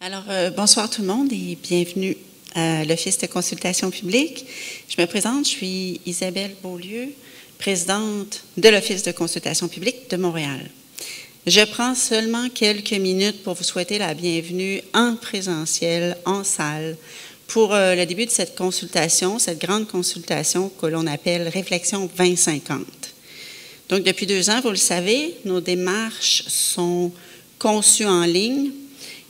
Alors, bonsoir tout le monde et bienvenue à l'Office de consultation publique. Je me présente, je suis Isabelle Beaulieu, présidente de l'Office de consultation publique de Montréal. Je prends seulement quelques minutes pour vous souhaiter la bienvenue en présentiel, en salle, pour le début de cette consultation, cette grande consultation que l'on appelle Réflexion 2050. Donc, depuis 2 ans, vous le savez, nos démarches sont conçues en ligne.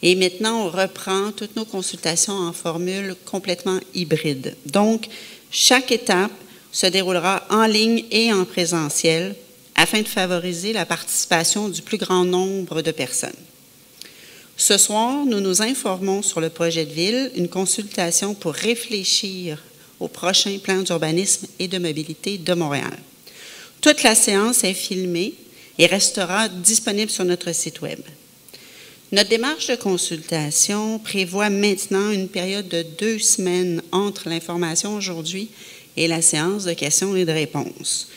Et maintenant, on reprend toutes nos consultations en formule complètement hybride. Donc, chaque étape se déroulera en ligne et en présentiel afin de favoriser la participation du plus grand nombre de personnes. Ce soir, nous nous informons sur le projet de ville, une consultation pour réfléchir au prochain plan d'urbanisme et de mobilité de Montréal. Toute la séance est filmée et restera disponible sur notre site Web. Notre démarche de consultation prévoit maintenant une période de 2 semaines entre l'information aujourd'hui et la séance de questions et de réponses.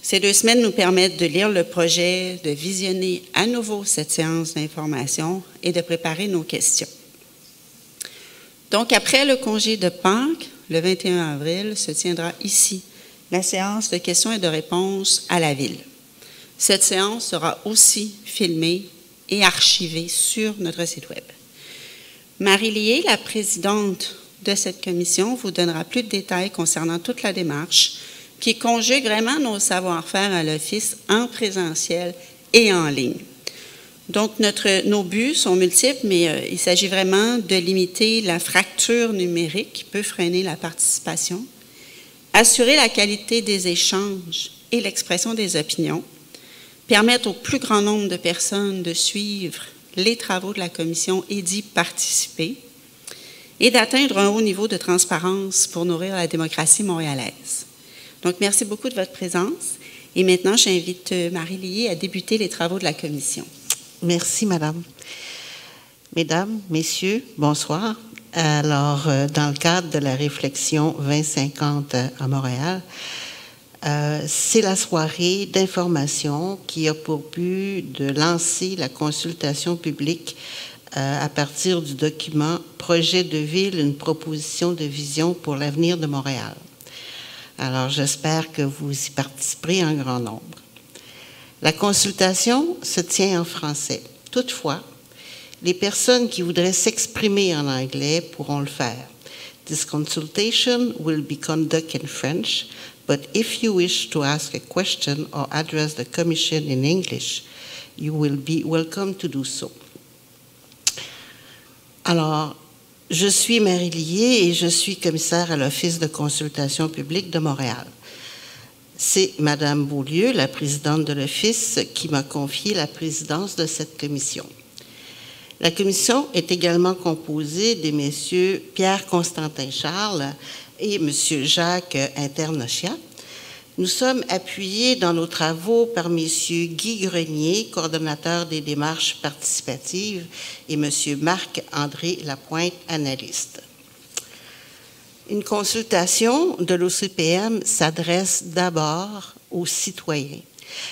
Ces 2 semaines nous permettent de lire le projet, de visionner à nouveau cette séance d'information et de préparer nos questions. Donc, après le congé de Pâques, le 21 avril, se tiendra ici la séance de questions et de réponses à la Ville. Cette séance sera aussi filmée et archivée sur notre site Web. Marie Lié, la présidente de cette commission, vous donnera plus de détails concernant toute la démarche qui conjugue vraiment nos savoir-faire à l'Office en présentiel et en ligne. Donc, nos buts sont multiples, mais il s'agit vraiment de limiter la fracture numérique qui peut freiner la participation, assurer la qualité des échanges et l'expression des opinions, permettre au plus grand nombre de personnes de suivre les travaux de la commission et d'y participer, et d'atteindre un haut niveau de transparence pour nourrir la démocratie montréalaise. Donc, merci beaucoup de votre présence. Et maintenant, j'invite Marie Lié à débuter les travaux de la commission. Merci, Madame. Mesdames, Messieurs, bonsoir. Alors, dans le cadre de la réflexion 2050 à Montréal, c'est la soirée d'information qui a pour but de lancer la consultation publique à partir du document « Projet de ville, une proposition de vision pour l'avenir de Montréal ». Alors, j'espère que vous y participerez en grand nombre. La consultation se tient en français. Toutefois, les personnes qui voudraient s'exprimer en anglais pourront le faire. This consultation will be conducted in French, but if you wish to ask a question or address the Commission in English, you will be welcome to do so. Alors, je suis Marie Lié et je suis commissaire à l'Office de consultation publique de Montréal. C'est Madame Beaulieu, la présidente de l'Office, qui m'a confié la présidence de cette commission. La commission est également composée des messieurs Pierre-Constantin-Charles et Monsieur Jacques Internochia. Nous sommes appuyés dans nos travaux par Messieurs Guy Grenier, coordonnateur des démarches participatives, et Monsieur Marc-André Lapointe, analyste. Une consultation de l'OCPM s'adresse d'abord aux citoyens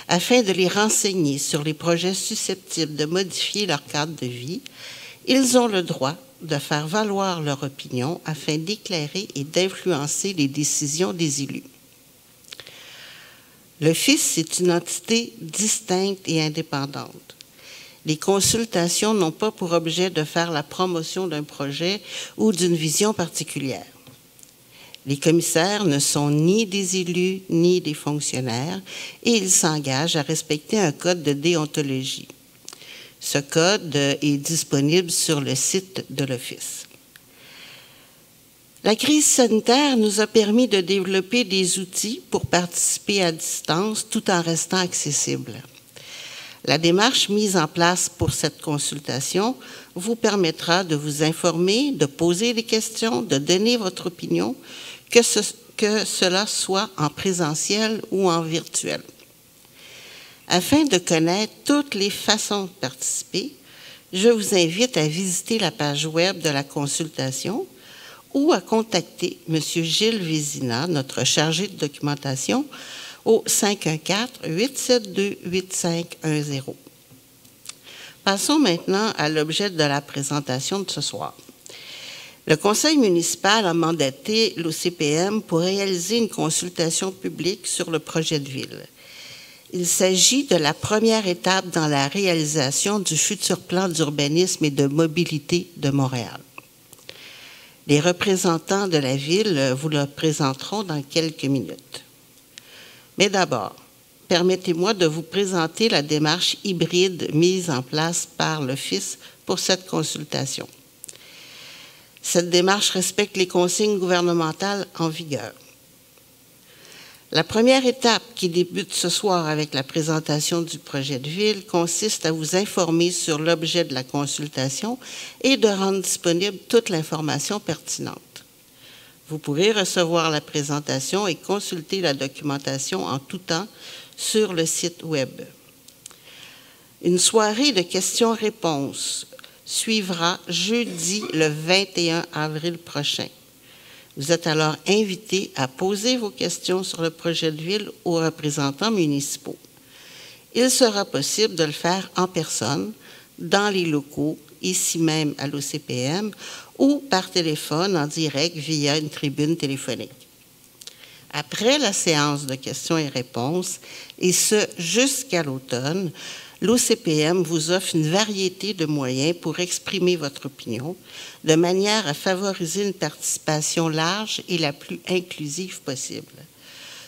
afin de les renseigner sur les projets susceptibles de modifier leur cadre de vie. Ils ont le droit de faire valoir leur opinion afin d'éclairer et d'influencer les décisions des élus. L'Office est une entité distincte et indépendante. Les consultations n'ont pas pour objet de faire la promotion d'un projet ou d'une vision particulière. Les commissaires ne sont ni des élus ni des fonctionnaires et ils s'engagent à respecter un code de déontologie. Ce code est disponible sur le site de l'Office. La crise sanitaire nous a permis de développer des outils pour participer à distance tout en restant accessible. La démarche mise en place pour cette consultation vous permettra de vous informer, de poser des questions, de donner votre opinion, que cela soit en présentiel ou en virtuel. Afin de connaître toutes les façons de participer, je vous invite à visiter la page web de la consultation ou à contacter M. Gilles Vézina, notre chargé de documentation, au 514-872-8510. Passons maintenant à l'objet de la présentation de ce soir. Le conseil municipal a mandaté l'OCPM pour réaliser une consultation publique sur le projet de ville. Il s'agit de la première étape dans la réalisation du futur plan d'urbanisme et de mobilité de Montréal. Les représentants de la ville vous le présenteront dans quelques minutes. Mais d'abord, permettez-moi de vous présenter la démarche hybride mise en place par l'Office pour cette consultation. Cette démarche respecte les consignes gouvernementales en vigueur. La première étape, qui débute ce soir avec la présentation du projet de ville, consiste à vous informer sur l'objet de la consultation et de rendre disponible toute l'information pertinente. Vous pourrez recevoir la présentation et consulter la documentation en tout temps sur le site Web. Une soirée de questions-réponses suivra jeudi le 21 avril prochain. Vous êtes alors invités à poser vos questions sur le projet de ville aux représentants municipaux. Il sera possible de le faire en personne, dans les locaux, ici même à l'OCPM, ou par téléphone en direct via une tribune téléphonique. Après la séance de questions et réponses, et ce jusqu'à l'automne, l'OCPM vous offre une variété de moyens pour exprimer votre opinion, de manière à favoriser une participation large et la plus inclusive possible.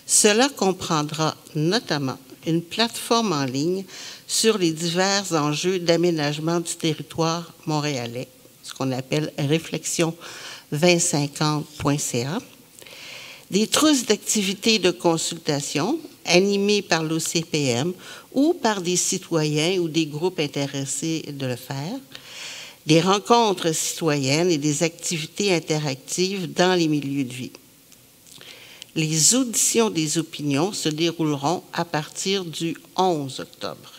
Cela comprendra notamment une plateforme en ligne sur les divers enjeux d'aménagement du territoire montréalais, ce qu'on appelle réflexion2050.ca, des trousses d'activités de consultation animées par l'OCPM ou par des citoyens ou des groupes intéressés de le faire, des rencontres citoyennes et des activités interactives dans les milieux de vie. Les auditions des opinions se dérouleront à partir du 11 octobre.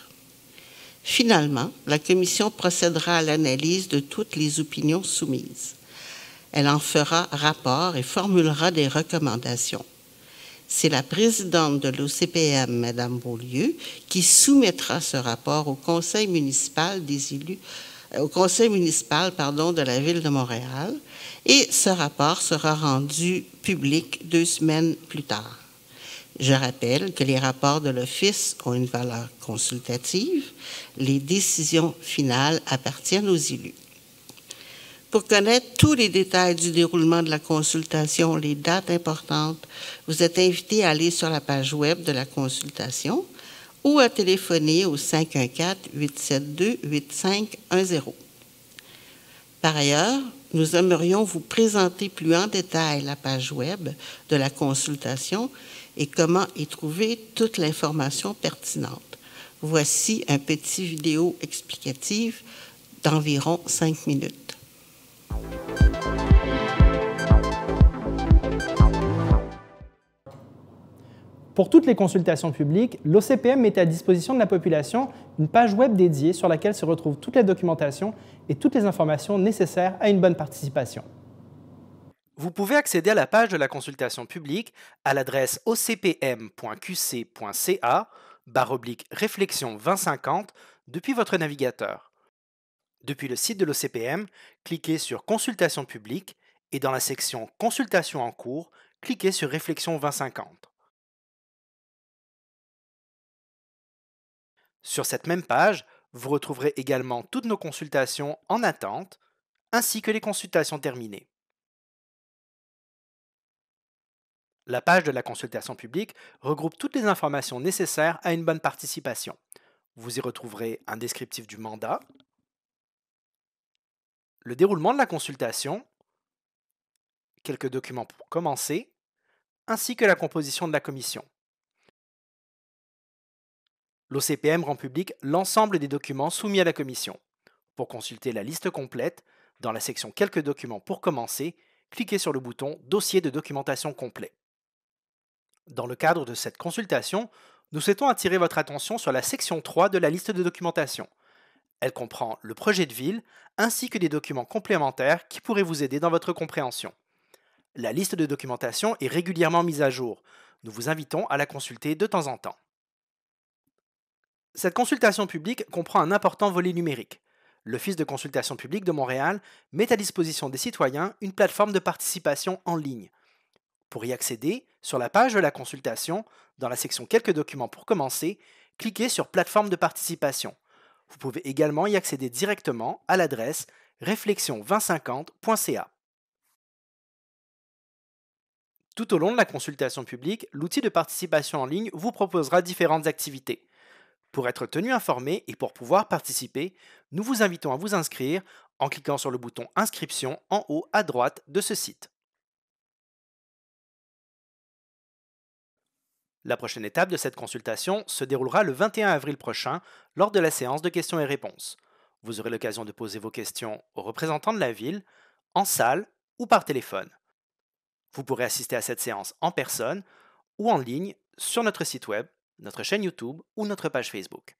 Finalement, la commission procédera à l'analyse de toutes les opinions soumises. Elle en fera rapport et formulera des recommandations. C'est la présidente de l'OCPM, Mme Beaulieu, qui soumettra ce rapport au conseil municipal de la Ville de Montréal, et ce rapport sera rendu public 2 semaines plus tard. Je rappelle que les rapports de l'Office ont une valeur consultative. Les décisions finales appartiennent aux élus. Pour connaître tous les détails du déroulement de la consultation, les dates importantes, vous êtes invité à aller sur la page web de la consultation ou à téléphoner au 514-872-8510. Par ailleurs, nous aimerions vous présenter plus en détail la page web de la consultation et comment y trouver toute l'information pertinente. Voici un petit vidéo explicatif d'environ 5 minutes. Pour toutes les consultations publiques, l'OCPM met à disposition de la population une page web dédiée sur laquelle se retrouvent toute la documentation et toutes les informations nécessaires à une bonne participation. Vous pouvez accéder à la page de la consultation publique à l'adresse ocpm.qc.ca/réflexion 2050 depuis votre navigateur. Depuis le site de l'OCPM, cliquez sur Consultation publique et dans la section Consultation en cours, cliquez sur Réflexion 2050. Sur cette même page, vous retrouverez également toutes nos consultations en attente, ainsi que les consultations terminées. La page de la consultation publique regroupe toutes les informations nécessaires à une bonne participation. Vous y retrouverez un descriptif du mandat, le déroulement de la consultation, quelques documents pour commencer, ainsi que la composition de la commission. L'OCPM rend public l'ensemble des documents soumis à la commission. Pour consulter la liste complète, dans la section « Quelques documents pour commencer », cliquez sur le bouton « Dossier de documentation complet ». Dans le cadre de cette consultation, nous souhaitons attirer votre attention sur la section 3 de la liste de documentation. Elle comprend le projet de ville ainsi que des documents complémentaires qui pourraient vous aider dans votre compréhension. La liste de documentation est régulièrement mise à jour. Nous vous invitons à la consulter de temps en temps. Cette consultation publique comprend un important volet numérique. L'Office de consultation publique de Montréal met à disposition des citoyens une plateforme de participation en ligne. Pour y accéder, sur la page de la consultation, dans la section Quelques documents pour commencer, cliquez sur Plateforme de participation. Vous pouvez également y accéder directement à l'adresse réflexion2050.ca. Tout au long de la consultation publique, l'outil de participation en ligne vous proposera différentes activités. Pour être tenu informé et pour pouvoir participer, nous vous invitons à vous inscrire en cliquant sur le bouton Inscription en haut à droite de ce site. La prochaine étape de cette consultation se déroulera le 21 avril prochain lors de la séance de questions et réponses. Vous aurez l'occasion de poser vos questions aux représentants de la ville, en salle ou par téléphone. Vous pourrez assister à cette séance en personne ou en ligne sur notre site web, notre chaîne YouTube ou notre page Facebook.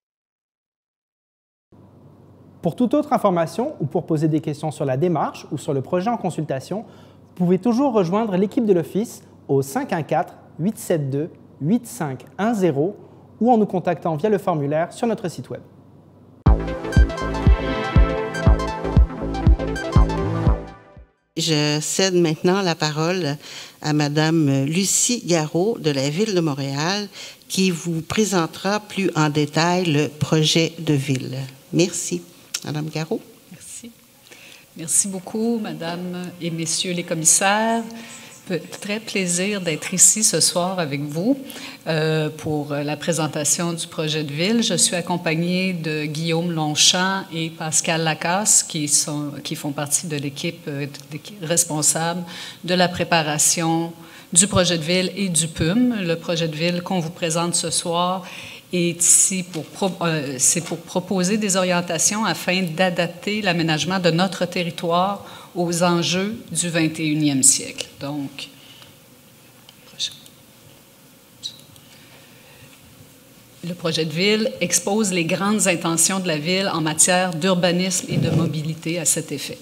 Pour toute autre information ou pour poser des questions sur la démarche ou sur le projet en consultation, vous pouvez toujours rejoindre l'équipe de l'Office au 514-872-8510 ou en nous contactant via le formulaire sur notre site Web. Je cède maintenant la parole à Madame Lucie Garot de la Ville de Montréal qui vous présentera plus en détail le projet de ville. Merci. Madame Garot. Merci. Merci beaucoup, Madame et Messieurs les commissaires. Très plaisir d'être ici ce soir avec vous pour la présentation du projet de ville. Je suis accompagnée de Guillaume Longchamp et Pascal Lacasse qui font partie de l'équipe responsable de la préparation du projet de ville et du PUM. Le projet de ville qu'on vous présente ce soir est ici pour proposer des orientations afin d'adapter l'aménagement de notre territoire aux enjeux du 21e siècle. Donc, le projet de ville expose les grandes intentions de la ville en matière d'urbanisme et de mobilité à cet effet.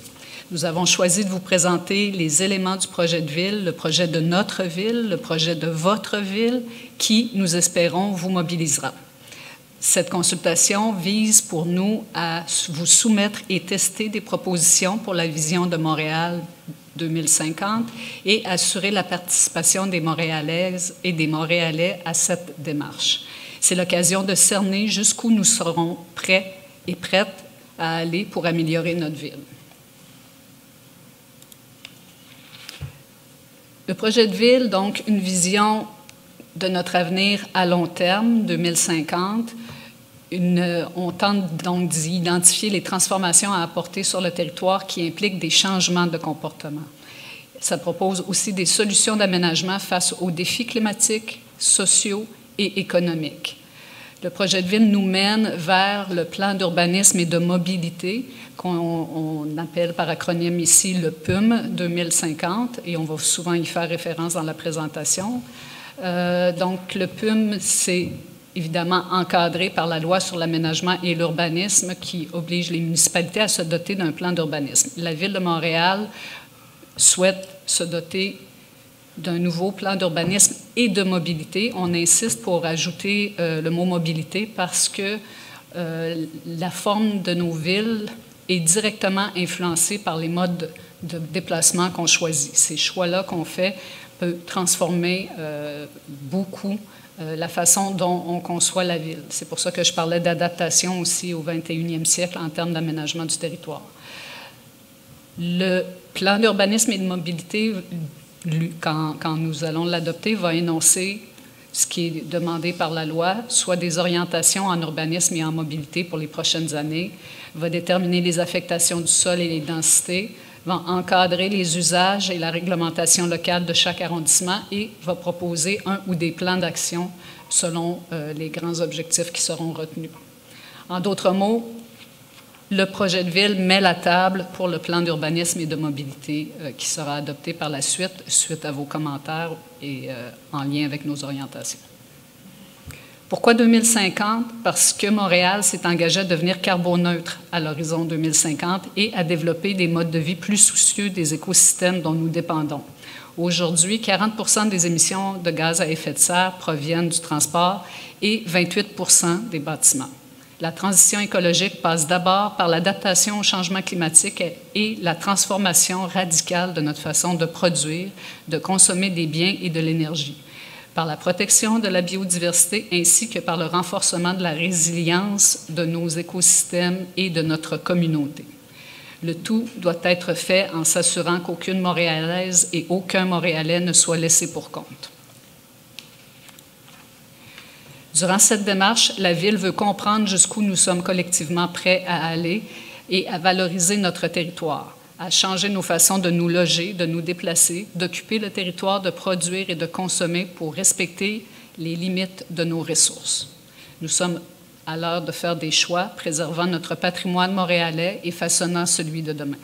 Nous avons choisi de vous présenter les éléments du projet de ville, le projet de notre ville, le projet de votre ville, qui, nous espérons, vous mobilisera. Cette consultation vise pour nous à vous soumettre et tester des propositions pour la vision de Montréal 2050 et assurer la participation des Montréalaises et des Montréalais à cette démarche. C'est l'occasion de cerner jusqu'où nous serons prêts et prêtes à aller pour améliorer notre ville. Le projet de ville, donc, une vision de notre avenir à long terme, 2050. On tente donc d'identifier les transformations à apporter sur le territoire qui impliquent des changements de comportement. Ça propose aussi des solutions d'aménagement face aux défis climatiques, sociaux et économiques. Le projet de ville nous mène vers le plan d'urbanisme et de mobilité qu'on appelle par acronyme ici le PUM 2050 et on va souvent y faire référence dans la présentation. Donc le PUM, c'est évidemment encadré par la loi sur l'aménagement et l'urbanisme qui oblige les municipalités à se doter d'un plan d'urbanisme. La Ville de Montréal souhaite se doter d'un nouveau plan d'urbanisme et de mobilité. On insiste pour ajouter le mot mobilité parce que la forme de nos villes est directement influencée par les modes de déplacement qu'on choisit. Ces choix-là qu'on fait peuvent transformer beaucoup la façon dont on conçoit la ville. C'est pour ça que je parlais d'adaptation aussi au 21e siècle en termes d'aménagement du territoire. Le plan d'urbanisme et de mobilité, quand nous allons l'adopter, va énoncer ce qui est demandé par la loi, soit des orientations en urbanisme et en mobilité pour les prochaines années, va déterminer les affectations du sol et les densités, va encadrer les usages et la réglementation locale de chaque arrondissement et va proposer un ou des plans d'action selon les grands objectifs qui seront retenus. En d'autres mots, le projet de ville met la table pour le plan d'urbanisme et de mobilité qui sera adopté par la suite à vos commentaires et en lien avec nos orientations. Pourquoi 2050? Parce que Montréal s'est engagé à devenir carboneutre à l'horizon 2050 et à développer des modes de vie plus soucieux des écosystèmes dont nous dépendons. Aujourd'hui, 40% des émissions de gaz à effet de serre proviennent du transport et 28% des bâtiments. La transition écologique passe d'abord par l'adaptation au changement climatique et la transformation radicale de notre façon de produire, de consommer des biens et de l'énergie, par la protection de la biodiversité ainsi que par le renforcement de la résilience de nos écosystèmes et de notre communauté. Le tout doit être fait en s'assurant qu'aucune Montréalaise et aucun Montréalais ne soit laissé pour compte. Durant cette démarche, la Ville veut comprendre jusqu'où nous sommes collectivement prêts à aller et à valoriser notre territoire, à changer nos façons de nous loger, de nous déplacer, d'occuper le territoire, de produire et de consommer pour respecter les limites de nos ressources. Nous sommes à l'heure de faire des choix, préservant notre patrimoine montréalais et façonnant celui de demain.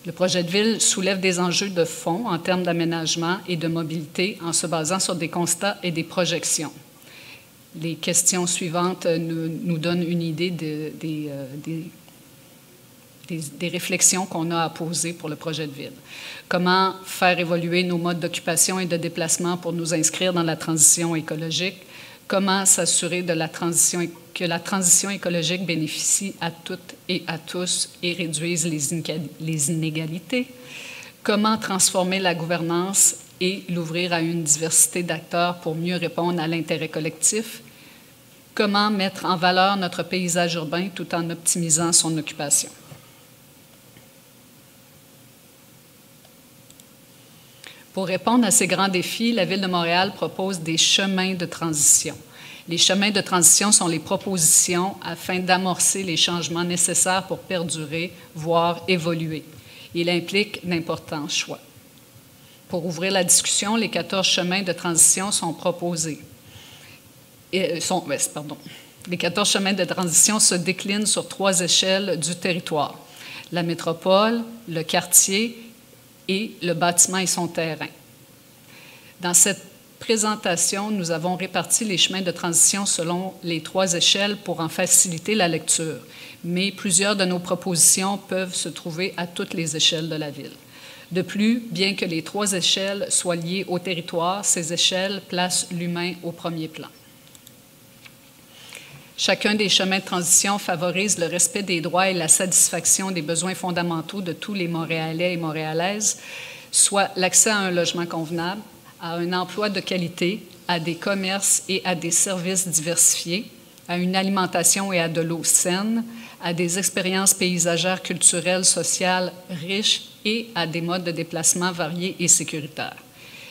Le projet de ville soulève des enjeux de fond en termes d'aménagement et de mobilité en se basant sur des constats et des projections. Les questions suivantes nous donnent une idée des réflexions qu'on a à poser pour le projet de ville. Comment faire évoluer nos modes d'occupation et de déplacement pour nous inscrire dans la transition écologique? Comment s'assurer que la transition écologique bénéficie à toutes et à tous et réduise les inégalités? Comment transformer la gouvernance et l'ouvrir à une diversité d'acteurs pour mieux répondre à l'intérêt collectif? Comment mettre en valeur notre paysage urbain tout en optimisant son occupation? Pour répondre à ces grands défis, la Ville de Montréal propose des chemins de transition. Les chemins de transition sont les propositions afin d'amorcer les changements nécessaires pour perdurer, voire évoluer. Il implique d'importants choix. Pour ouvrir la discussion, les 14 chemins de transition sont proposés. Les 14 chemins de transition se déclinent sur 3 échelles du territoire: la métropole, le quartier et le bâtiment et son terrain. Dans cette présentation, nous avons réparti les chemins de transition selon les 3 échelles pour en faciliter la lecture, mais plusieurs de nos propositions peuvent se trouver à toutes les échelles de la Ville. De plus, bien que les 3 échelles soient liées au territoire, ces échelles placent l'humain au premier plan. Chacun des chemins de transition favorise le respect des droits et la satisfaction des besoins fondamentaux de tous les Montréalais et Montréalaises, soit l'accès à un logement convenable, à un emploi de qualité, à des commerces et à des services diversifiés, à une alimentation et à de l'eau saine, à des expériences paysagères, culturelles, sociales riches et à des modes de déplacement variés et sécuritaires.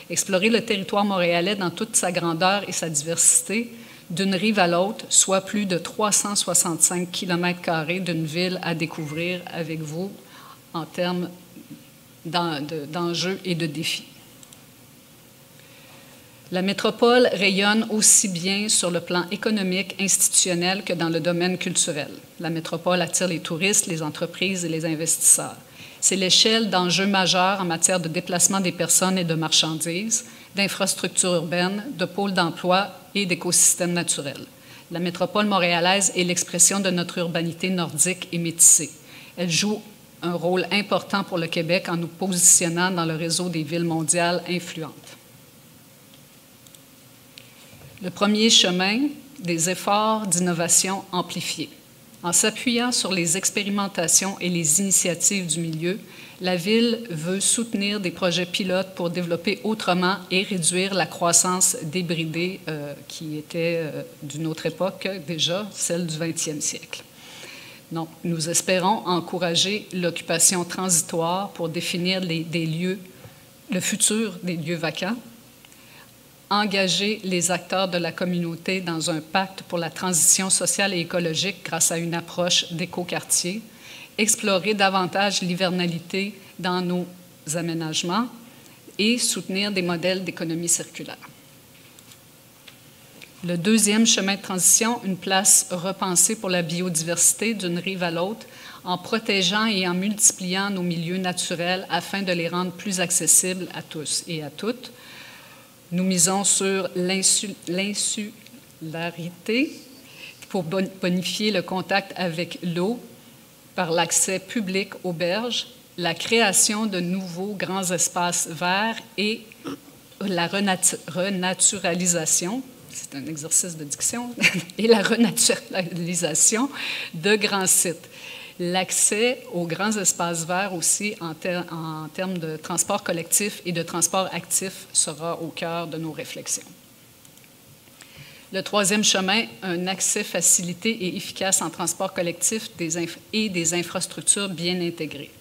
Explorer le territoire montréalais dans toute sa grandeur et sa diversité, d'une rive à l'autre, soit plus de 365 km² d'une ville à découvrir avec vous en termes d'enjeux et de défis. La métropole rayonne aussi bien sur le plan économique, institutionnel que dans le domaine culturel. La métropole attire les touristes, les entreprises et les investisseurs. C'est l'échelle d'enjeux majeurs en matière de déplacement des personnes et de marchandises, d'infrastructures urbaines, de pôles d'emploi et d'écosystèmes naturels. La métropole montréalaise est l'expression de notre urbanité nordique et métissée. Elle joue un rôle important pour le Québec en nous positionnant dans le réseau des villes mondiales influentes. Le premier chemin, des efforts d'innovation amplifiés. En s'appuyant sur les expérimentations et les initiatives du milieu, la Ville veut soutenir des projets pilotes pour développer autrement et réduire la croissance débridée qui était d'une autre époque déjà, celle du 20e siècle. Donc, nous espérons encourager l'occupation transitoire pour définir le futur des lieux vacants, engager les acteurs de la communauté dans un pacte pour la transition sociale et écologique grâce à une approche d'écoquartier, explorer davantage l'hivernalité dans nos aménagements et soutenir des modèles d'économie circulaire. Le deuxième chemin de transition, une place repensée pour la biodiversité d'une rive à l'autre, en protégeant et en multipliant nos milieux naturels afin de les rendre plus accessibles à tous et à toutes. Nous misons sur l'insularité pour bonifier le contact avec l'eau par l'accès public aux berges, la création de nouveaux grands espaces verts et la renaturalisation, c'est un exercice de diction, et la renaturalisation de grands sites. L'accès aux grands espaces verts aussi en termes de transport collectif et de transport actif sera au cœur de nos réflexions. Le troisième chemin, un accès facilité et efficace en transport collectif et des infrastructures bien intégrées.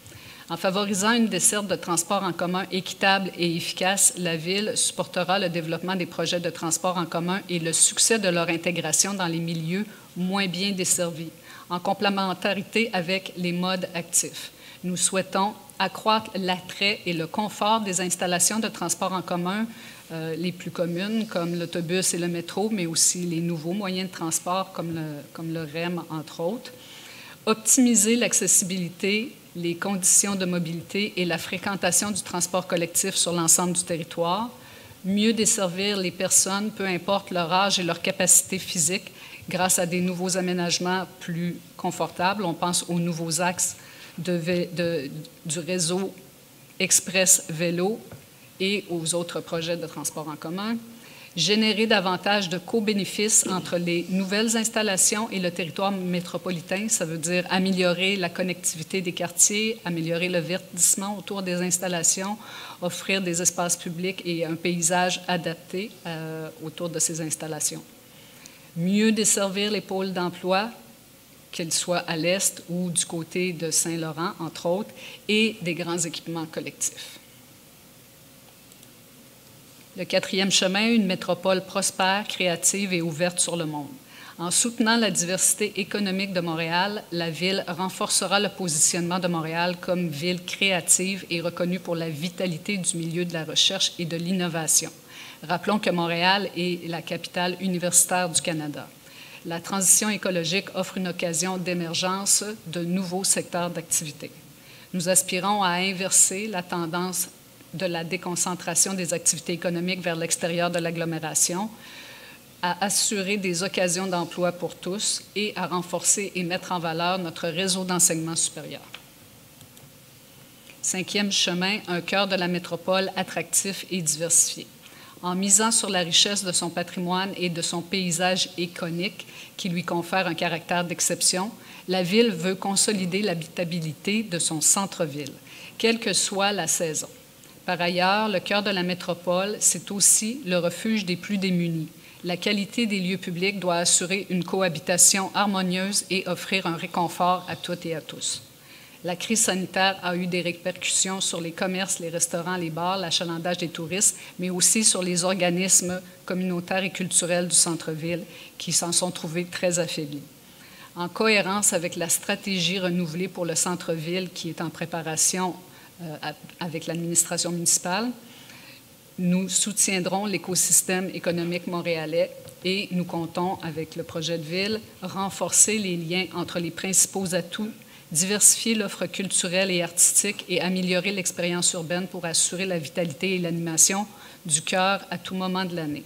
En favorisant une desserte de transport en commun équitable et efficace, la Ville supportera le développement des projets de transport en commun et le succès de leur intégration dans les milieux moins bien desservis, en complémentarité avec les modes actifs. Nous souhaitons accroître l'attrait et le confort des installations de transport en commun les plus communes, comme l'autobus et le métro, mais aussi les nouveaux moyens de transport, comme le REM, entre autres. Optimiser l'accessibilité, les conditions de mobilité et la fréquentation du transport collectif sur l'ensemble du territoire. Mieux desservir les personnes, peu importe leur âge et leur capacité physique, grâce à des nouveaux aménagements plus confortables. On pense aux nouveaux axes du réseau Express Vélo et aux autres projets de transport en commun. Générer davantage de co-bénéfices entre les nouvelles installations et le territoire métropolitain. Ça veut dire améliorer la connectivité des quartiers, améliorer le verdissement autour des installations, offrir des espaces publics et un paysage adapté autour de ces installations. Mieux desservir les pôles d'emploi, qu'ils soient à l'est ou du côté de Saint-Laurent, entre autres, et des grands équipements collectifs. Le quatrième chemin, une métropole prospère, créative et ouverte sur le monde. En soutenant la diversité économique de Montréal, la Ville renforcera le positionnement de Montréal comme ville créative et reconnue pour la vitalité du milieu de la recherche et de l'innovation. Rappelons que Montréal est la capitale universitaire du Canada. La transition écologique offre une occasion d'émergence de nouveaux secteurs d'activité. Nous aspirons à inverser la tendance de la déconcentration des activités économiques vers l'extérieur de l'agglomération, à assurer des occasions d'emploi pour tous et à renforcer et mettre en valeur notre réseau d'enseignement supérieur. Cinquième chemin, un cœur de la métropole attractif et diversifié. En misant sur la richesse de son patrimoine et de son paysage iconique qui lui confère un caractère d'exception, la Ville veut consolider l'habitabilité de son centre-ville, quelle que soit la saison. Par ailleurs, le cœur de la métropole, c'est aussi le refuge des plus démunis. La qualité des lieux publics doit assurer une cohabitation harmonieuse et offrir un réconfort à toutes et à tous. La crise sanitaire a eu des répercussions sur les commerces, les restaurants, les bars, l'achalandage des touristes, mais aussi sur les organismes communautaires et culturels du centre-ville qui s'en sont trouvés très affaiblis. En cohérence avec la stratégie renouvelée pour le centre-ville qui est en préparation avec l'administration municipale, nous soutiendrons l'écosystème économique montréalais et nous comptons, avec le projet de ville, renforcer les liens entre les principaux atouts, diversifier l'offre culturelle et artistique et améliorer l'expérience urbaine pour assurer la vitalité et l'animation du cœur à tout moment de l'année.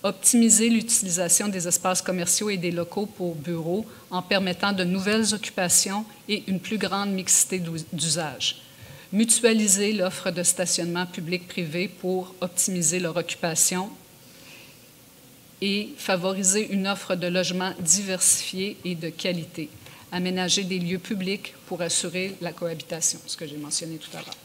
Optimiser l'utilisation des espaces commerciaux et des locaux pour bureaux en permettant de nouvelles occupations et une plus grande mixité d'usages. Mutualiser l'offre de stationnement public-privé pour optimiser leur occupation et favoriser une offre de logement diversifiée et de qualité. Aménager des lieux publics pour assurer la cohabitation, ce que j'ai mentionné tout à l'heure.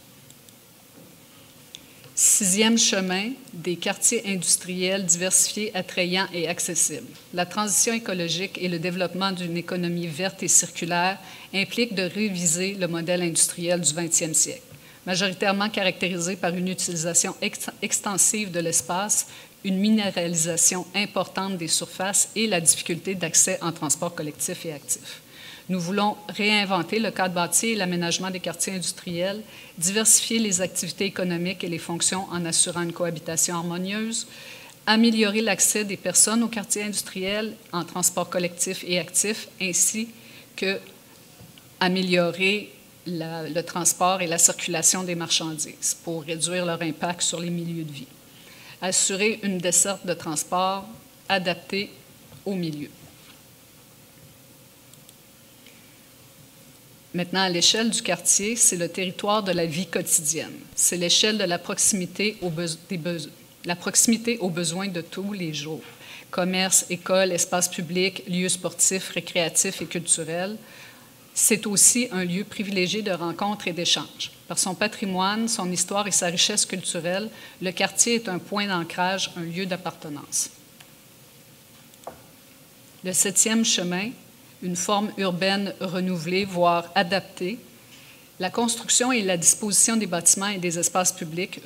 Sixième chemin, des quartiers industriels diversifiés, attrayants et accessibles. La transition écologique et le développement d'une économie verte et circulaire impliquent de réviser le modèle industriel du 20e siècle, majoritairement caractérisé par une utilisation extensive de l'espace, une minéralisation importante des surfaces et la difficulté d'accès en transport collectif et actif. Nous voulons réinventer le cadre bâti et l'aménagement des quartiers industriels, diversifier les activités économiques et les fonctions en assurant une cohabitation harmonieuse, améliorer l'accès des personnes aux quartiers industriels en transport collectif et actif, ainsi que améliorer le transport et la circulation des marchandises pour réduire leur impact sur les milieux de vie. Assurer une desserte de transport adaptée au milieu. Maintenant, à l'échelle du quartier, c'est le territoire de la vie quotidienne. C'est l'échelle de la proximité aux besoins de tous les jours. commerces, écoles, espaces publics, lieux sportifs, récréatifs et culturels. C'est aussi un lieu privilégié de rencontres et d'échanges. Par son patrimoine, son histoire et sa richesse culturelle, le quartier est un point d'ancrage, un lieu d'appartenance. Le 7e chemin, une forme urbaine renouvelée, voire adaptée, la construction et la disposition des bâtiments et des espaces publics,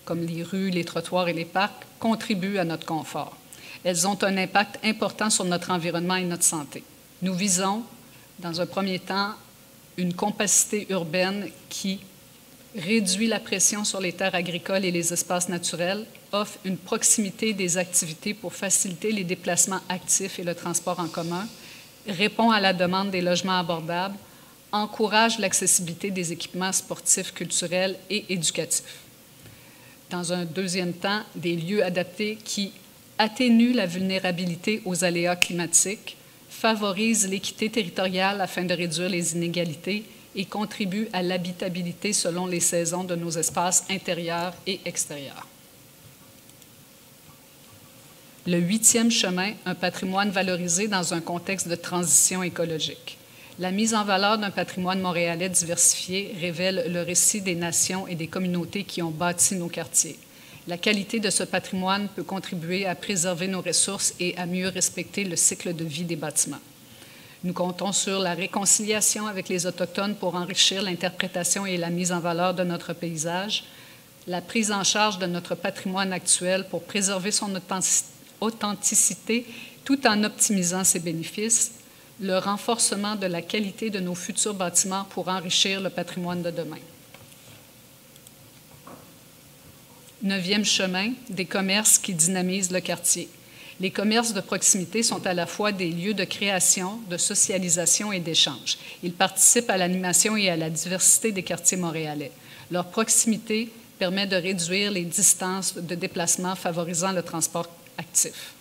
comme les rues, les trottoirs et les parcs, contribuent à notre confort. Elles ont un impact important sur notre environnement et notre santé. Nous visons, dans un premier temps, une compacité urbaine qui réduit la pression sur les terres agricoles et les espaces naturels, offre une proximité des activités pour faciliter les déplacements actifs et le transport en commun, répond à la demande des logements abordables, encourage l'accessibilité des équipements sportifs, culturels et éducatifs. Dans un deuxième temps, des lieux adaptés qui atténuent la vulnérabilité aux aléas climatiques, favorisent l'équité territoriale afin de réduire les inégalités et contribuent à l'habitabilité selon les saisons de nos espaces intérieurs et extérieurs. Le 8e chemin, un patrimoine valorisé dans un contexte de transition écologique. La mise en valeur d'un patrimoine montréalais diversifié révèle le récit des nations et des communautés qui ont bâti nos quartiers. La qualité de ce patrimoine peut contribuer à préserver nos ressources et à mieux respecter le cycle de vie des bâtiments. Nous comptons sur la réconciliation avec les Autochtones pour enrichir l'interprétation et la mise en valeur de notre paysage, la prise en charge de notre patrimoine actuel pour préserver son authenticité tout en optimisant ses bénéfices, le renforcement de la qualité de nos futurs bâtiments pour enrichir le patrimoine de demain. 9e chemin, des commerces qui dynamisent le quartier. Les commerces de proximité sont à la fois des lieux de création, de socialisation et d'échange. Ils participent à l'animation et à la diversité des quartiers montréalais. Leur proximité permet de réduire les distances de déplacement favorisant le transport actif.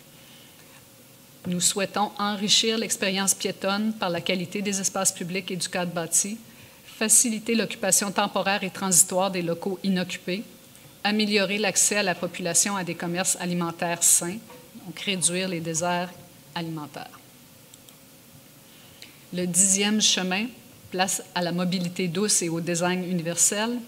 Nous souhaitons enrichir l'expérience piétonne par la qualité des espaces publics et du cadre bâti, faciliter l'occupation temporaire et transitoire des locaux inoccupés, améliorer l'accès à la population à des commerces alimentaires sains, donc réduire les déserts alimentaires. Le 10e chemin, place à la mobilité douce et au design universel,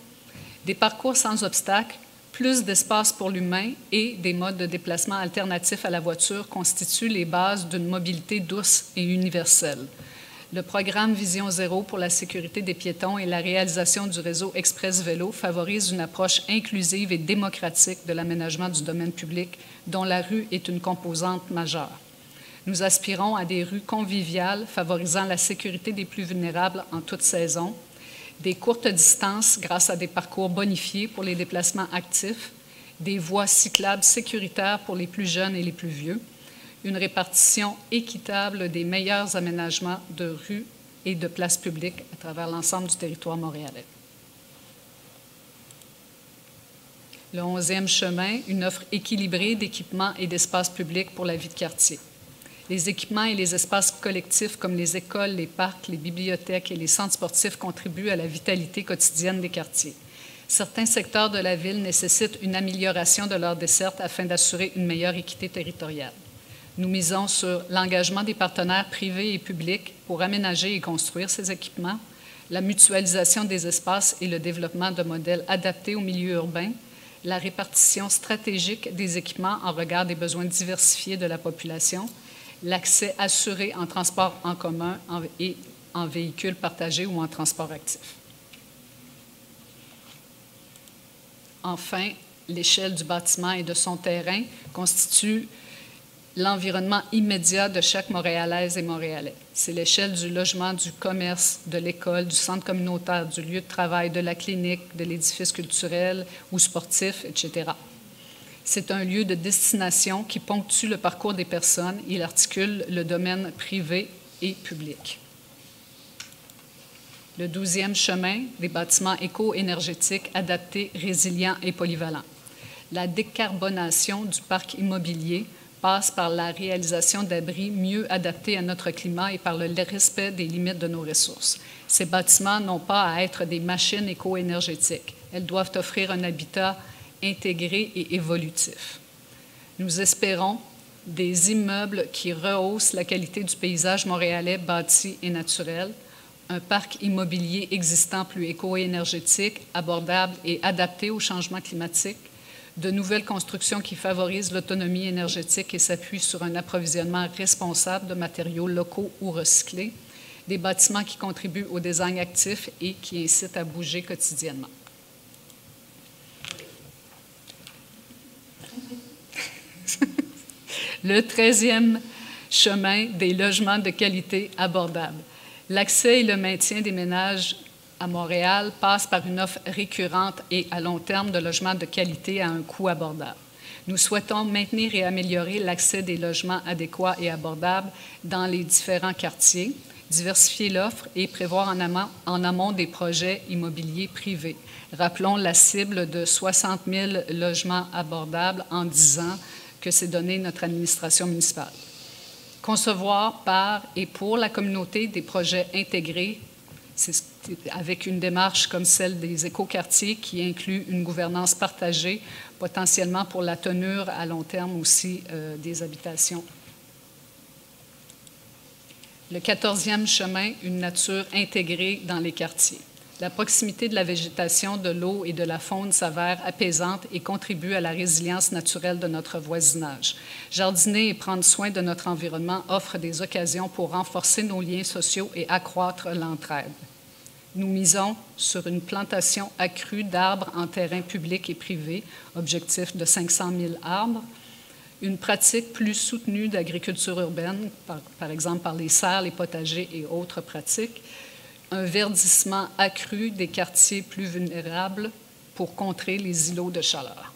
des parcours sans obstacles, plus d'espace pour l'humain et des modes de déplacement alternatifs à la voiture constituent les bases d'une mobilité douce et universelle. Le programme Vision Zéro pour la sécurité des piétons et la réalisation du réseau Express Vélo favorisent une approche inclusive et démocratique de l'aménagement du domaine public dont la rue est une composante majeure. Nous aspirons à des rues conviviales favorisant la sécurité des plus vulnérables en toute saison, des courtes distances grâce à des parcours bonifiés pour les déplacements actifs, des voies cyclables sécuritaires pour les plus jeunes et les plus vieux, une répartition équitable des meilleurs aménagements de rues et de places publiques à travers l'ensemble du territoire montréalais. Le 11e chemin, une offre équilibrée d'équipements et d'espaces publics pour la vie de quartier. Les équipements et les espaces collectifs comme les écoles, les parcs, les bibliothèques et les centres sportifs contribuent à la vitalité quotidienne des quartiers. Certains secteurs de la ville nécessitent une amélioration de leur desserte afin d'assurer une meilleure équité territoriale. Nous misons sur l'engagement des partenaires privés et publics pour aménager et construire ces équipements, la mutualisation des espaces et le développement de modèles adaptés au milieu urbain, la répartition stratégique des équipements en regard des besoins diversifiés de la population, l'accès assuré en transport en commun et en véhicules partagés ou en transport actif. Enfin, l'échelle du bâtiment et de son terrain constitue l'environnement immédiat de chaque Montréalaise et Montréalais. C'est l'échelle du logement, du commerce, de l'école, du centre communautaire, du lieu de travail, de la clinique, de l'édifice culturel ou sportif, etc. C'est un lieu de destination qui ponctue le parcours des personnes. Il articule le domaine privé et public. Le 12e chemin, des bâtiments éco-énergétiques adaptés, résilients et polyvalents. La décarbonation du parc immobilier passe par la réalisation d'abris mieux adaptés à notre climat et par le respect des limites de nos ressources. Ces bâtiments n'ont pas à être des machines éco-énergétiques. Elles doivent offrir un habitat intégré et évolutif. Nous espérons des immeubles qui rehaussent la qualité du paysage montréalais bâti et naturel, un parc immobilier existant plus éco-énergétique, abordable et adapté au changement climatique, de nouvelles constructions qui favorisent l'autonomie énergétique et s'appuient sur un approvisionnement responsable de matériaux locaux ou recyclés, des bâtiments qui contribuent au design actif et qui incitent à bouger quotidiennement. Le 13e chemin des logements de qualité abordable. L'accès et le maintien des ménages à Montréal passe par une offre récurrente et à long terme de logements de qualité à un coût abordable. Nous souhaitons maintenir et améliorer l'accès des logements adéquats et abordables dans les différents quartiers, diversifier l'offre et prévoir en amont des projets immobiliers privés. Rappelons la cible de 60 000 logements abordables en 10 ans que s'est donnée notre administration municipale. Concevoir par et pour la communauté des projets intégrés, avec une démarche comme celle des écoquartiers qui inclut une gouvernance partagée, potentiellement pour la tenue à long terme aussi des habitations. Le 14e chemin, une nature intégrée dans les quartiers. La proximité de la végétation, de l'eau et de la faune s'avère apaisante et contribue à la résilience naturelle de notre voisinage. Jardiner et prendre soin de notre environnement offre des occasions pour renforcer nos liens sociaux et accroître l'entraide. Nous misons sur une plantation accrue d'arbres en terrain public et privé, objectif de 500 000 arbres, une pratique plus soutenue d'agriculture urbaine, par exemple par les serres, les potagers et autres pratiques, un verdissement accru des quartiers plus vulnérables pour contrer les îlots de chaleur.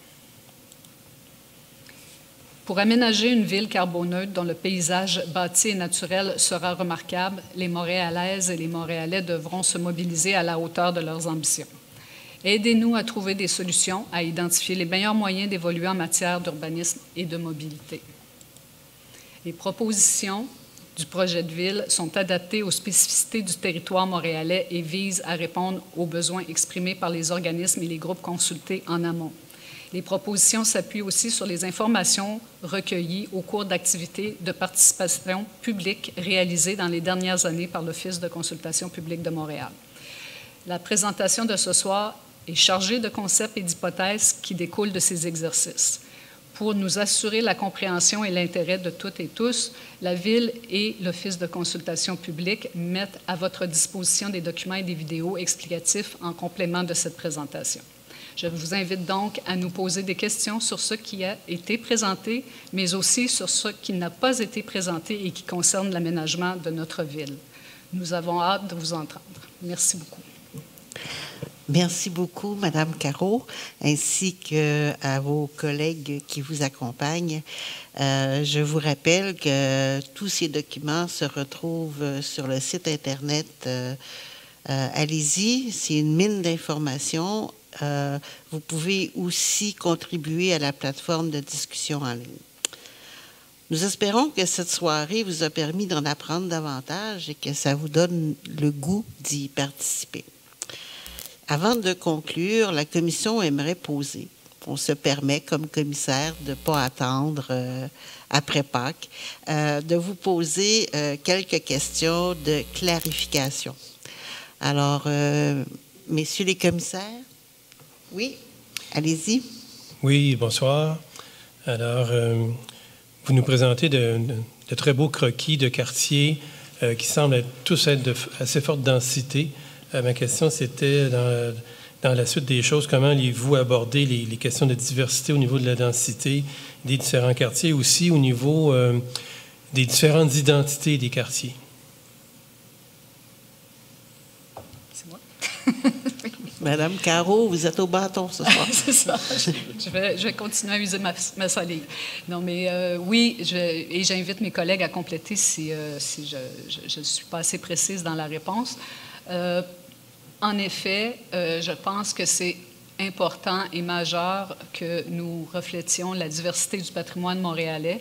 Pour aménager une ville carboneutre dont le paysage bâti et naturel sera remarquable, les Montréalaises et les Montréalais devront se mobiliser à la hauteur de leurs ambitions. Aidez-nous à trouver des solutions, à identifier les meilleurs moyens d'évoluer en matière d'urbanisme et de mobilité. Les propositions du projet de ville sont adaptées aux spécificités du territoire montréalais et visent à répondre aux besoins exprimés par les organismes et les groupes consultés en amont. Les propositions s'appuient aussi sur les informations recueillies au cours d'activités de participation publique réalisées dans les dernières années par l'Office de consultation publique de Montréal. La présentation de ce soir est chargée de concepts et d'hypothèses qui découlent de ces exercices. Pour nous assurer la compréhension et l'intérêt de toutes et tous, la Ville et l'Office de consultation publique mettent à votre disposition des documents et des vidéos explicatifs en complément de cette présentation. Je vous invite donc à nous poser des questions sur ce qui a été présenté, mais aussi sur ce qui n'a pas été présenté et qui concerne l'aménagement de notre ville. Nous avons hâte de vous entendre. Merci beaucoup. Merci beaucoup, Madame Caro, ainsi qu'à vos collègues qui vous accompagnent. Je vous rappelle que tous ces documents se retrouvent sur le site Internet. Allez-y, c'est une mine d'informations. Vous pouvez aussi contribuer à la plateforme de discussion en ligne. Nous espérons que cette soirée vous a permis d'en apprendre davantage et que ça vous donne le goût d'y participer. Avant de conclure, la Commission aimerait poser. On se permet, comme commissaire, de ne pas attendre après Pâques, de vous poser quelques questions de clarification. Alors, messieurs les commissaires, oui, allez-y. Oui, bonsoir. Alors, vous nous présentez de très beaux croquis de quartiers qui semblent tous être de assez forte densité. Ma question, c'était, dans la suite des choses, comment allez-vous aborder les questions de diversité au niveau de la densité des différents quartiers, aussi au niveau des différentes identités des quartiers? C'est moi. Madame Caro, vous êtes au bâton ce soir. C'est ça. Je vais continuer à user ma salive. Non, mais oui, et j'invite mes collègues à compléter si je ne suis pas assez précise dans la réponse. En effet, je pense que c'est important et majeur que nous reflétions la diversité du patrimoine montréalais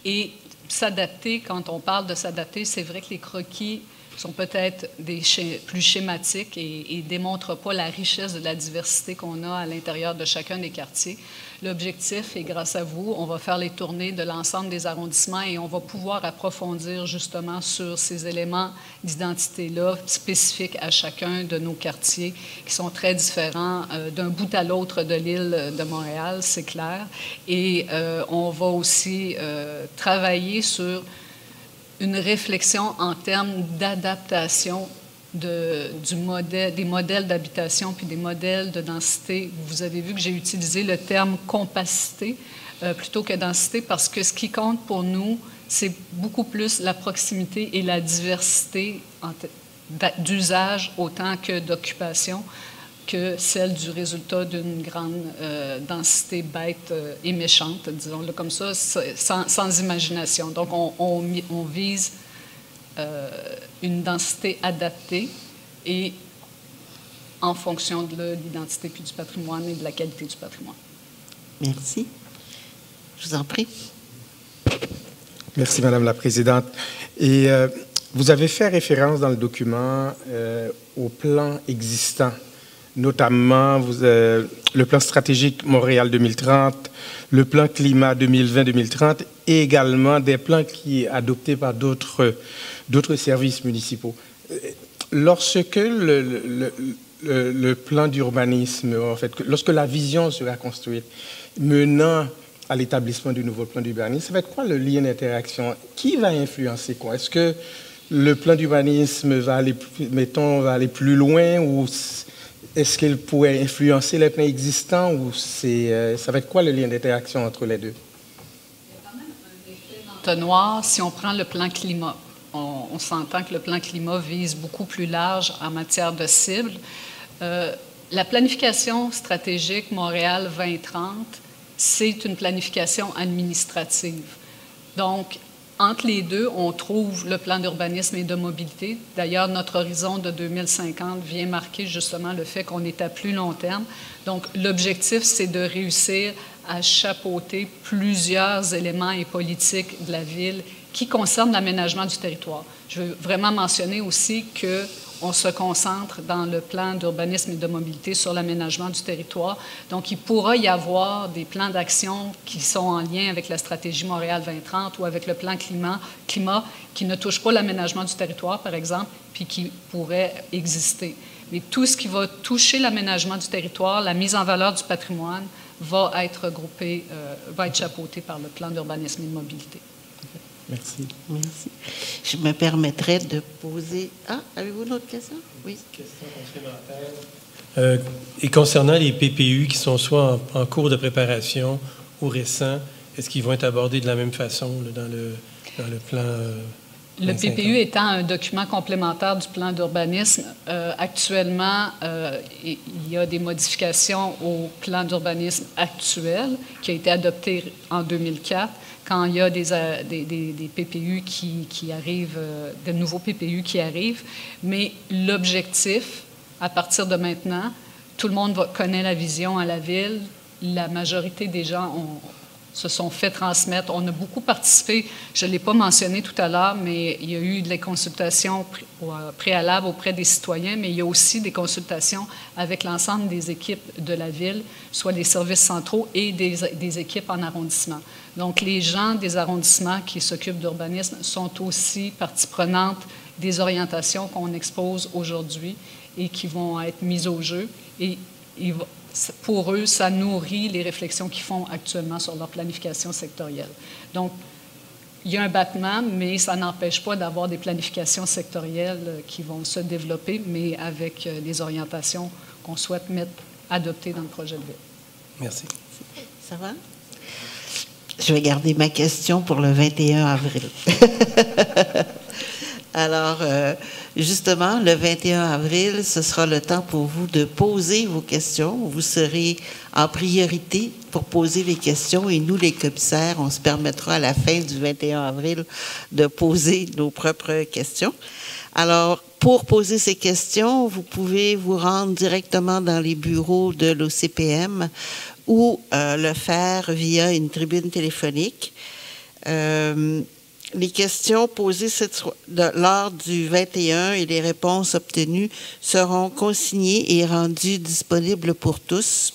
et s'adapter. Quand on parle de s'adapter, c'est vrai que les croquis sont peut-être plus schématiques et ne démontrent pas la richesse de la diversité qu'on a à l'intérieur de chacun des quartiers. L'objectif, et grâce à vous, on va faire les tournées de l'ensemble des arrondissements et on va pouvoir approfondir justement sur ces éléments d'identité-là spécifiques à chacun de nos quartiers qui sont très différents d'un bout à l'autre de l'île de Montréal, c'est clair. Et on va aussi travailler sur une réflexion en termes d'adaptation des modèles d'habitation puis des modèles de densité. Vous avez vu que j'ai utilisé le terme compacité plutôt que densité parce que ce qui compte pour nous, c'est beaucoup plus la proximité et la diversité d'usage autant que d'occupation que celle du résultat d'une grande densité bête et méchante, disons-le comme ça, sans imagination. Donc, on vise une densité adaptée et en fonction de l'identité puis du patrimoine et de la qualité du patrimoine. Merci. Je vous en prie. Merci, Madame la Présidente. Et vous avez fait référence dans le document au plan existant, notamment le plan stratégique Montréal 2030, le plan climat 2020-2030 et également des plans qui sont adoptés par d'autres services municipaux. Lorsque le plan d'urbanisme, en fait, lorsque la vision sera construite, menant à l'établissement du nouveau plan d'urbanisme, ça va être quoi le lien d'interaction? Qui va influencer quoi? Est-ce que le plan d'urbanisme va aller plus loin ou est-ce qu'il pourrait influencer les plans existants ou ça va être quoi le lien d'interaction entre les deux? Il y a quand même un effet entonnoir si on prend le plan climat. On s'entend que le plan climat vise beaucoup plus large en matière de cibles. La planification stratégique Montréal 2030, c'est une planification administrative. Donc, entre les deux, on trouve le plan d'urbanisme et de mobilité. D'ailleurs, notre horizon de 2050 vient marquer justement le fait qu'on est à plus long terme. Donc, l'objectif, c'est de réussir à chapeauter plusieurs éléments et politiques de la ville qui concernent l'aménagement du territoire. Je veux vraiment mentionner aussi qu'on se concentre dans le plan d'urbanisme et de mobilité sur l'aménagement du territoire. Donc, il pourra y avoir des plans d'action qui sont en lien avec la stratégie Montréal 2030 ou avec le plan climat qui ne touchent pas l'aménagement du territoire, par exemple, puis qui pourraient exister. Mais tout ce qui va toucher l'aménagement du territoire, la mise en valeur du patrimoine, va être regroupé, va être chapeauté par le plan d'urbanisme et de mobilité. Merci. Merci. Je me permettrais de poser... Ah, avez-vous une autre question? Oui. Question complémentaire. Et concernant les PPU qui sont soit en cours de préparation ou récents, est-ce qu'ils vont être abordés de la même façon là, dans le plan... Le PPU étant un document complémentaire du plan d'urbanisme, actuellement, il y a des modifications au plan d'urbanisme actuel qui a été adopté en 2004. Quand il y a des PPU qui arrivent, de nouveaux PPU qui arrivent. Mais l'objectif, à partir de maintenant, tout le monde connaît la vision à la ville. La majorité des gens se sont fait transmettre. On a beaucoup participé, je ne l'ai pas mentionné tout à l'heure, mais il y a eu des consultations préalables auprès des citoyens, mais il y a aussi des consultations avec l'ensemble des équipes de la ville, soit des services centraux et des équipes en arrondissement. Donc, les gens des arrondissements qui s'occupent d'urbanisme sont aussi partie prenante des orientations qu'on expose aujourd'hui et qui vont être mises au jeu. Et pour eux, ça nourrit les réflexions qu'ils font actuellement sur leur planification sectorielle. Donc, il y a un battement, mais ça n'empêche pas d'avoir des planifications sectorielles qui vont se développer, mais avec les orientations qu'on souhaite adopter dans le projet de ville. Merci. Ça va? Je vais garder ma question pour le 21 avril. Alors, justement, le 21 avril, ce sera le temps pour vous de poser vos questions. Vous serez en priorité pour poser les questions et nous, les commissaires, on se permettra à la fin du 21 avril de poser nos propres questions. Alors, pour poser ces questions, vous pouvez vous rendre directement dans les bureaux de l'OCPM ou le faire via une tribune téléphonique. Les questions posées lors du 21 et les réponses obtenues seront consignées et rendues disponibles pour tous.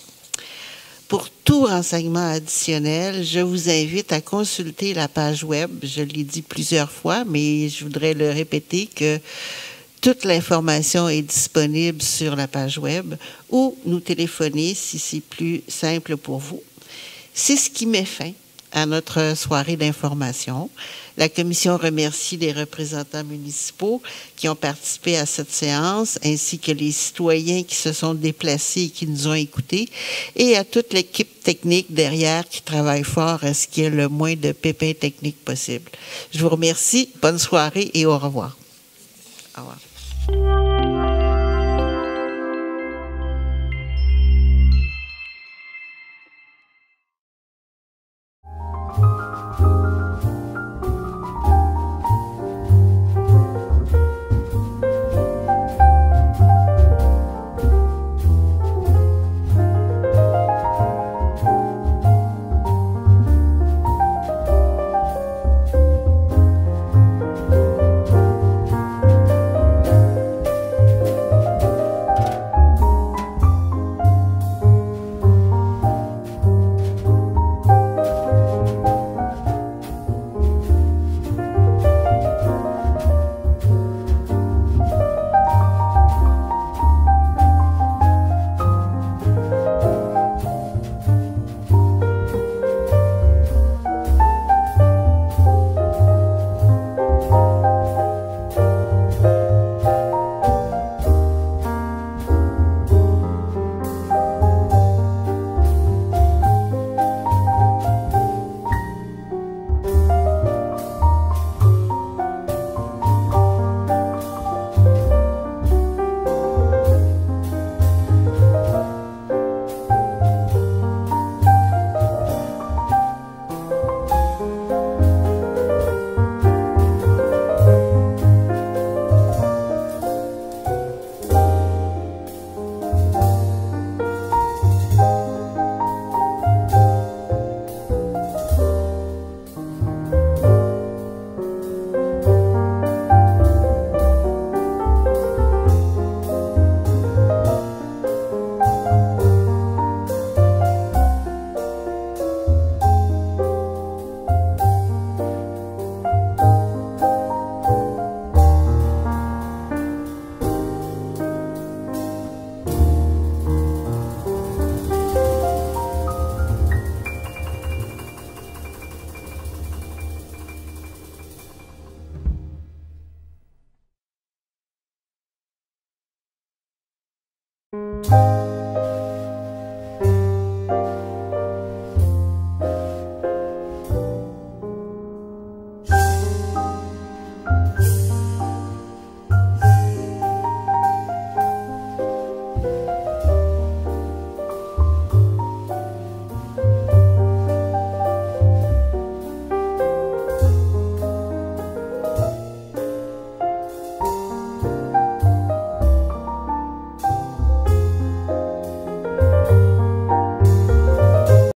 Pour tout renseignement additionnel, je vous invite à consulter la page web. Je l'ai dit plusieurs fois, mais je voudrais le répéter que toute l'information est disponible sur la page web ou nous téléphoner si c'est plus simple pour vous. C'est ce qui met fin à notre soirée d'information. La Commission remercie les représentants municipaux qui ont participé à cette séance, ainsi que les citoyens qui se sont déplacés et qui nous ont écoutés, et à toute l'équipe technique derrière qui travaille fort à ce qu'il y ait le moins de pépins techniques possible. Je vous remercie. Bonne soirée et au revoir. Au revoir.